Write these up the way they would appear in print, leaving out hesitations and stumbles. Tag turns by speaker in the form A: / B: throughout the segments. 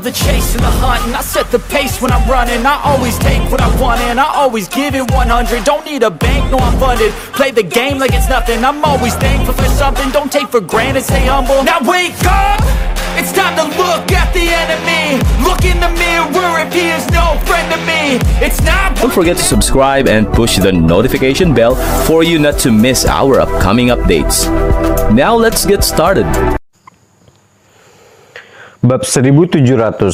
A: love the chase and the hunt, and I set the pace when I'm running. I always take what I want and I always give it 100. Don't need a bank, no I'm funded. Play the game like it's nothing. I'm always thankful for something. Don't take for granted, stay humble. Now wake up, it's time to look at the enemy. Look in the mirror if he is no friend to me. It's not.
B: Don't forget to subscribe and push the notification bell for you not to miss our upcoming updates. Now let's get started.
C: Bab 1751.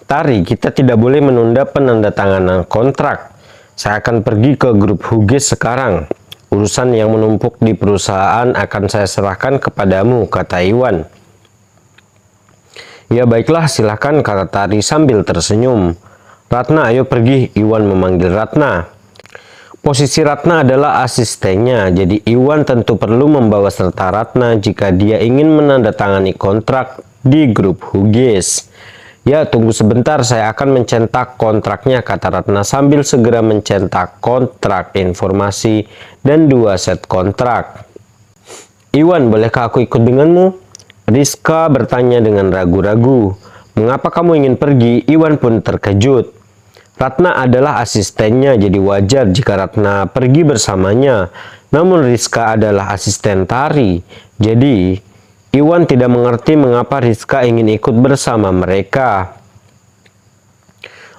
C: Tari, kita tidak boleh menunda penandatanganan kontrak. Saya akan pergi ke grup Hughes sekarang. Urusan yang menumpuk di perusahaan akan saya serahkan kepadamu, kata Iwan. Ya baiklah, silahkan, kata Tari sambil tersenyum. Ratna, ayo pergi, Iwan memanggil Ratna. Posisi Ratna adalah asistennya, jadi Iwan tentu perlu membawa serta Ratna jika dia ingin menandatangani kontrak di grup Hughes. Ya, tunggu sebentar, saya akan mencetak kontraknya, kata Ratna sambil segera mencetak kontrak informasi dan 2 set kontrak. Iwan, bolehkah aku ikut denganmu? Rizka bertanya dengan ragu-ragu. Mengapa kamu ingin pergi? Iwan pun terkejut. Ratna adalah asistennya, jadi wajar jika Ratna pergi bersamanya. Namun Rizka adalah asisten Tari, jadi Iwan tidak mengerti mengapa Rizka ingin ikut bersama mereka.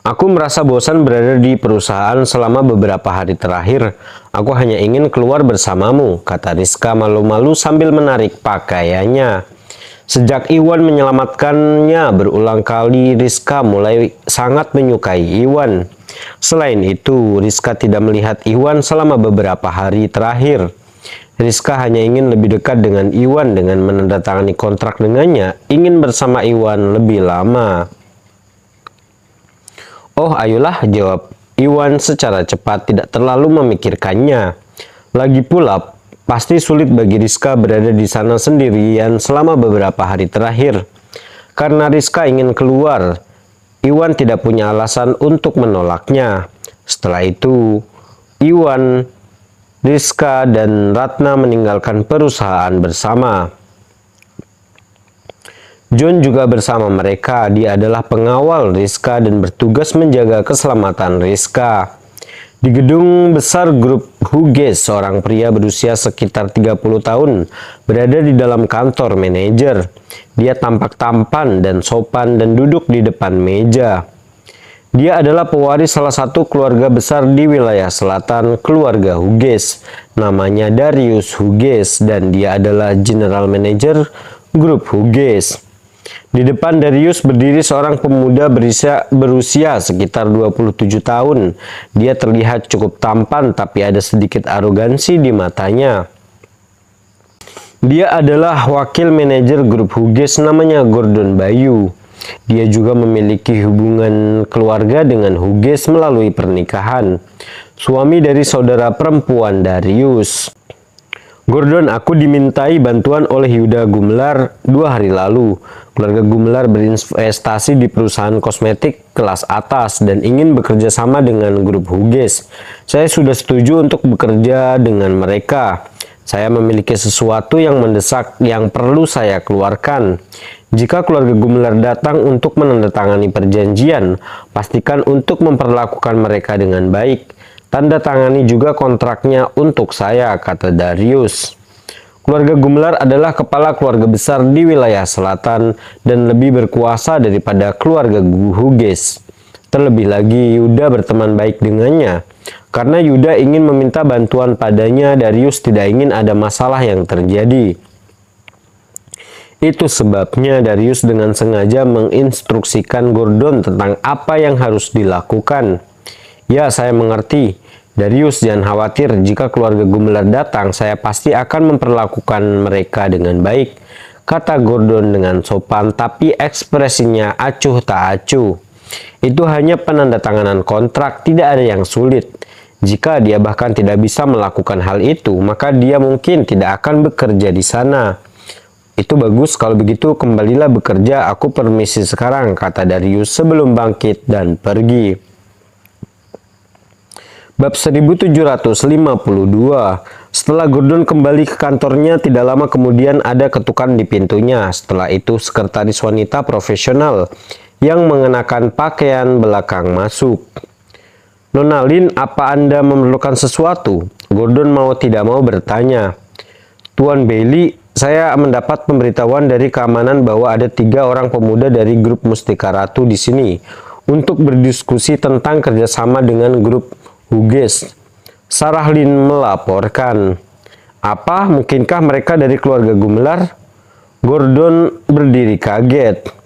C: Aku merasa bosan berada di perusahaan selama beberapa hari terakhir. Aku hanya ingin keluar bersamamu, kata Rizka malu-malu sambil menarik pakaiannya. Sejak Iwan menyelamatkannya berulang kali, Rizka mulai sangat menyukai Iwan. Selain itu, Rizka tidak melihat Iwan selama beberapa hari terakhir. Rizka hanya ingin lebih dekat dengan Iwan dengan menandatangani kontrak dengannya, ingin bersama Iwan lebih lama. Oh, ayolah, jawab Iwan secara cepat, tidak terlalu memikirkannya. Lagi pula, pasti sulit bagi Rizka berada di sana sendirian selama beberapa hari terakhir. Karena Rizka ingin keluar, Iwan tidak punya alasan untuk menolaknya. Setelah itu, Iwan, Rizka, dan Ratna meninggalkan perusahaan bersama. John juga bersama mereka. Dia adalah pengawal Rizka dan bertugas menjaga keselamatan Rizka. Di gedung besar grup Hughes, seorang pria berusia sekitar 30 tahun berada di dalam kantor manajer. Dia tampak tampan dan sopan dan duduk di depan meja. Dia adalah pewaris salah satu keluarga besar di wilayah selatan, keluarga Hughes. Namanya Darius Hughes dan dia adalah general manager grup Hughes. Di depan Darius berdiri seorang pemuda berusia sekitar 27 tahun. Dia terlihat cukup tampan tapi ada sedikit arogansi di matanya. Dia adalah wakil manajer grup Hughes, namanya Gordon Bayu. Dia juga memiliki hubungan keluarga dengan Hughes melalui pernikahan. Suami dari saudara perempuan Darius. Gordon, aku dimintai bantuan oleh Yuda Gumelar 2 hari lalu. Keluarga Gumelar berinvestasi di perusahaan kosmetik kelas atas dan ingin bekerja sama dengan grup Hughes. Saya sudah setuju untuk bekerja dengan mereka. Saya memiliki sesuatu yang mendesak yang perlu saya keluarkan. Jika keluarga Gumelar datang untuk menandatangani perjanjian, pastikan untuk memperlakukan mereka dengan baik. Tanda tangani juga kontraknya untuk saya, kata Darius. Keluarga Gumelar adalah kepala keluarga besar di wilayah selatan dan lebih berkuasa daripada keluarga Hughes. Terlebih lagi, Yuda berteman baik dengannya. Karena Yuda ingin meminta bantuan padanya, Darius tidak ingin ada masalah yang terjadi. Itu sebabnya Darius dengan sengaja menginstruksikan Gordon tentang apa yang harus dilakukan. Ya, saya mengerti. Darius, jangan khawatir, jika keluarga Gumelar datang, saya pasti akan memperlakukan mereka dengan baik, kata Gordon dengan sopan, tapi ekspresinya acuh tak acuh. Itu hanya penandatanganan kontrak, tidak ada yang sulit. Jika dia bahkan tidak bisa melakukan hal itu, maka dia mungkin tidak akan bekerja di sana. Itu bagus, kalau begitu kembalilah bekerja, aku permisi sekarang, kata Darius sebelum bangkit dan pergi. Bab 1752. Setelah Gordon kembali ke kantornya, tidak lama kemudian ada ketukan di pintunya. Setelah itu sekretaris wanita profesional yang mengenakan pakaian belakang masuk. "Nona Lin, apa Anda memerlukan sesuatu?" Gordon mau tidak mau bertanya. "Tuan Bailey, saya mendapat pemberitahuan dari keamanan bahwa ada 3 orang pemuda dari grup Mustika Ratu di sini untuk berdiskusi tentang kerjasama dengan grup Hughes," Sarah Lin melaporkan. "Apa? Mungkinkah mereka dari keluarga Gumelar?" Gordon berdiri kaget.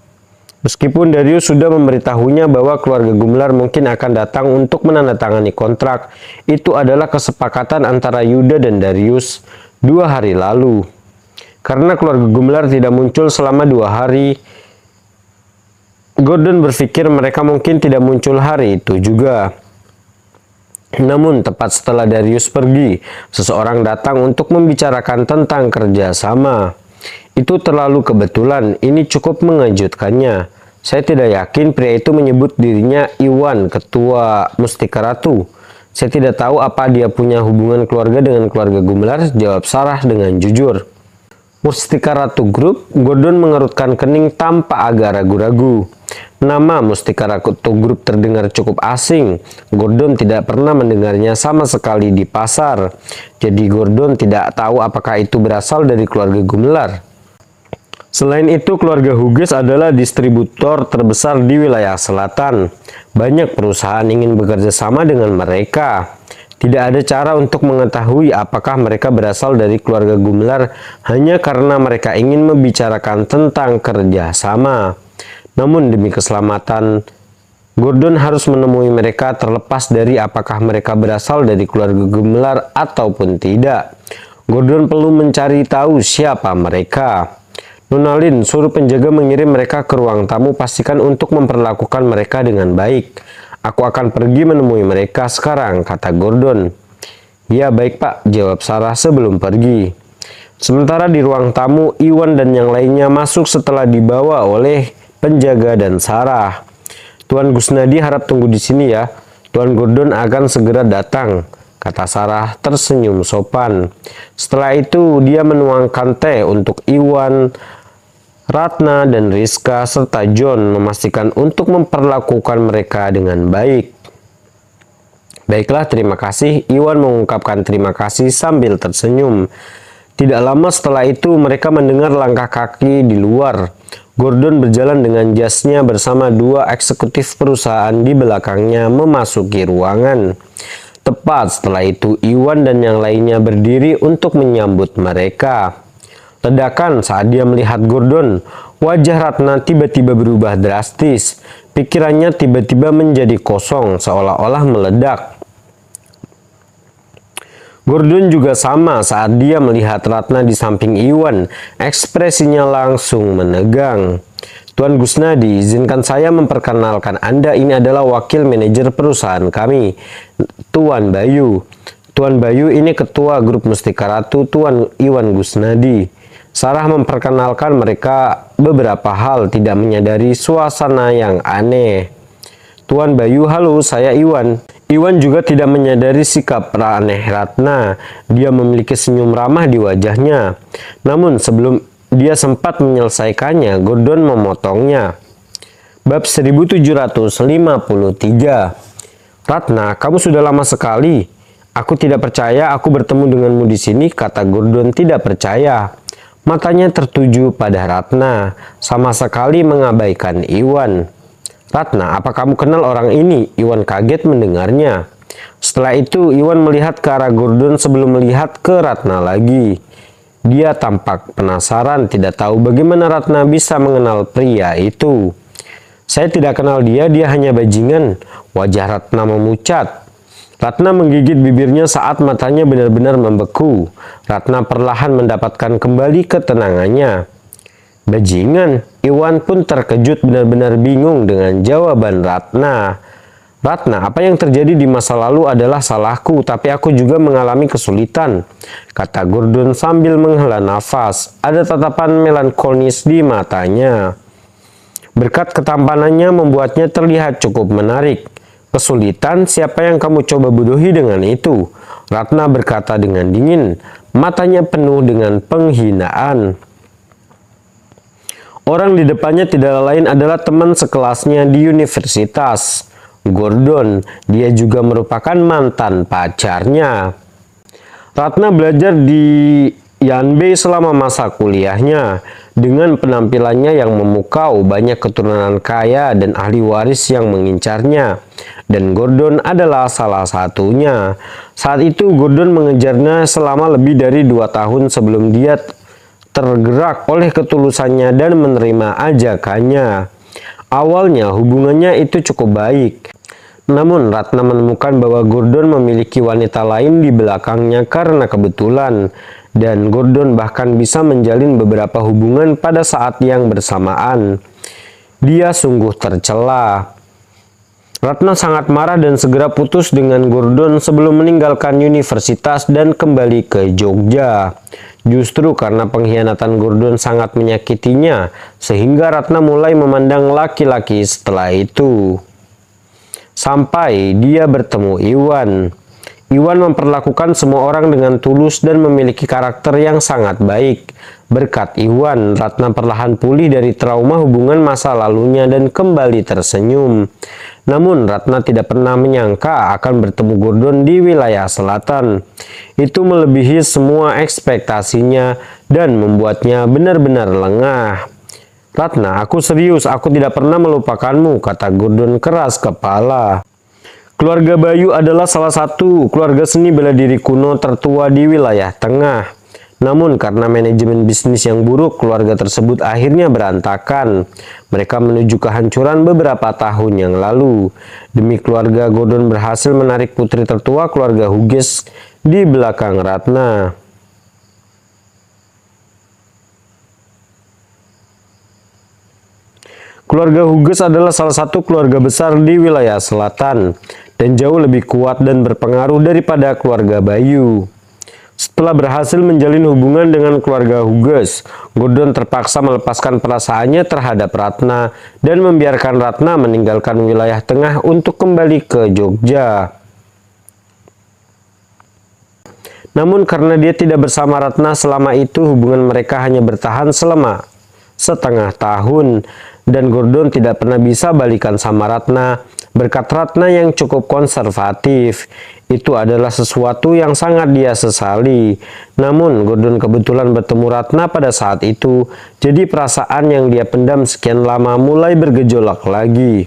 C: Meskipun Darius sudah memberitahunya bahwa keluarga Gumelar mungkin akan datang untuk menandatangani kontrak, itu adalah kesepakatan antara Yuda dan Darius 2 hari lalu. Karena keluarga Gumelar tidak muncul selama 2 hari, Gordon berpikir mereka mungkin tidak muncul hari itu juga. Namun tepat setelah Darius pergi, seseorang datang untuk membicarakan tentang kerjasama. Itu terlalu kebetulan, ini cukup mengejutkannya. Saya tidak yakin pria itu menyebut dirinya Iwan, ketua Mustika Ratu. Saya tidak tahu apa dia punya hubungan keluarga dengan keluarga Gumelar, jawab Sarah dengan jujur. Mustika Ratu Group, Gordon mengerutkan kening tanpa agak ragu-ragu. Nama Mustika Ratu Group terdengar cukup asing. Gordon tidak pernah mendengarnya sama sekali di pasar. Jadi Gordon tidak tahu apakah itu berasal dari keluarga Gumelar. Selain itu, keluarga Hughes adalah distributor terbesar di wilayah selatan. Banyak perusahaan ingin bekerja sama dengan mereka. Tidak ada cara untuk mengetahui apakah mereka berasal dari keluarga Gumelar hanya karena mereka ingin membicarakan tentang kerjasama. Namun demi keselamatan, Gordon harus menemui mereka terlepas dari apakah mereka berasal dari keluarga Gumelar ataupun tidak. Gordon perlu mencari tahu siapa mereka. "Nona Lin, suruh penjaga mengirim mereka ke ruang tamu, pastikan untuk memperlakukan mereka dengan baik. Aku akan pergi menemui mereka sekarang," kata Gordon. "Ya baik Pak," jawab Sarah sebelum pergi. Sementara di ruang tamu, Iwan dan yang lainnya masuk setelah dibawa oleh penjaga dan Sarah. "Tuan Gusnadi harap tunggu di sini ya. Tuan Gordon akan segera datang," kata Sarah tersenyum sopan. Setelah itu dia menuangkan teh untuk Iwan, Ratna, dan Rizka, serta John, memastikan untuk memperlakukan mereka dengan baik. "Baiklah, terima kasih," Iwan mengungkapkan terima kasih sambil tersenyum. Tidak lama setelah itu mereka mendengar langkah kaki di luar. Gordon berjalan dengan jasnya bersama 2 eksekutif perusahaan di belakangnya memasuki ruangan. Tepat setelah itu Iwan dan yang lainnya berdiri untuk menyambut mereka. Ledakan saat dia melihat Gordon. Wajah Ratna tiba-tiba berubah drastis. Pikirannya tiba-tiba menjadi kosong, seolah-olah meledak. Gordon juga sama saat dia melihat Ratna di samping Iwan. Ekspresinya langsung menegang. "Tuan Gusnadi, izinkan saya memperkenalkan Anda. Ini adalah wakil manajer perusahaan kami, Tuan Bayu. Tuan Bayu ini ketua grup Mustika Ratu, Tuan Iwan Gusnadi." Sarah memperkenalkan mereka beberapa hal, tidak menyadari suasana yang aneh. "Tuan Bayu, halo, saya Iwan." Iwan juga tidak menyadari sikap aneh Ratna. Dia memiliki senyum ramah di wajahnya. Namun sebelum dia sempat menyelesaikannya, Gordon memotongnya. Bab 1753. "Ratna, kamu sudah lama sekali. Aku tidak percaya aku bertemu denganmu di sini," kata Gordon tidak percaya. Matanya tertuju pada Ratna, sama sekali mengabaikan Iwan. "Ratna, apa kamu kenal orang ini?" Iwan kaget mendengarnya. Setelah itu Iwan melihat ke arah Gordon sebelum melihat ke Ratna lagi. Dia tampak penasaran, tidak tahu bagaimana Ratna bisa mengenal pria itu. "Saya tidak kenal dia, dia hanya bajingan." Wajah Ratna memucat. Ratna menggigit bibirnya saat matanya benar-benar membeku. Ratna perlahan mendapatkan kembali ketenangannya. "Bajingan?" Iwan pun terkejut, benar-benar bingung dengan jawaban Ratna. "Ratna, apa yang terjadi di masa lalu adalah salahku, tapi aku juga mengalami kesulitan," kata Gordon sambil menghela nafas. Ada tatapan melankolis di matanya. Berkat ketampanannya membuatnya terlihat cukup menarik. Kesulitan, siapa yang kamu coba bodohi dengan itu? Ratna berkata dengan dingin, matanya penuh dengan penghinaan. Orang di depannya tidak lain adalah teman sekelasnya di universitas, Gordon. Dia juga merupakan mantan pacarnya. Ratna belajar di Yanbei selama masa kuliahnya. Dengan penampilannya yang memukau, banyak keturunan kaya dan ahli waris yang mengincarnya. Dan Gordon adalah salah satunya. Saat itu Gordon mengejarnya selama lebih dari 2 tahun sebelum dia tergerak oleh ketulusannya dan menerima ajakannya. Awalnya hubungannya itu cukup baik. Namun Ratna menemukan bahwa Gordon memiliki wanita lain di belakangnya karena kebetulan. Dan Gordon bahkan bisa menjalin beberapa hubungan pada saat yang bersamaan. Dia sungguh tercela. Ratna sangat marah dan segera putus dengan Gordon sebelum meninggalkan universitas dan kembali ke Jogja. Justru karena pengkhianatan Gordon sangat menyakitinya, sehingga Ratna mulai memandang laki-laki setelah itu. Sampai dia bertemu Iwan. Iwan memperlakukan semua orang dengan tulus dan memiliki karakter yang sangat baik. Berkat Iwan, Ratna perlahan pulih dari trauma hubungan masa lalunya dan kembali tersenyum. Namun Ratna tidak pernah menyangka akan bertemu Gordon di wilayah selatan. Itu melebihi semua ekspektasinya dan membuatnya benar-benar lengah. Ratna, aku serius, aku tidak pernah melupakanmu, kata Gordon keras kepala. Keluarga Bayu adalah salah satu keluarga seni bela diri kuno tertua di wilayah tengah. Namun karena manajemen bisnis yang buruk, keluarga tersebut akhirnya berantakan. Mereka menuju kehancuran beberapa tahun yang lalu. Demi keluarga, Gordon berhasil menarik putri tertua keluarga Hughes di belakang Ratna. Keluarga Hughes adalah salah satu keluarga besar di wilayah selatan dan jauh lebih kuat dan berpengaruh daripada keluarga Bayu. Setelah berhasil menjalin hubungan dengan keluarga Hughes, Gordon terpaksa melepaskan perasaannya terhadap Ratna dan membiarkan Ratna meninggalkan wilayah tengah untuk kembali ke Jogja. Namun karena dia tidak bersama Ratna selama itu, hubungan mereka hanya bertahan selama setengah tahun. Dan Gordon tidak pernah bisa balikan sama Ratna. Berkat Ratna yang cukup konservatif, itu adalah sesuatu yang sangat dia sesali. Namun Gordon kebetulan bertemu Ratna pada saat itu, jadi perasaan yang dia pendam sekian lama mulai bergejolak lagi.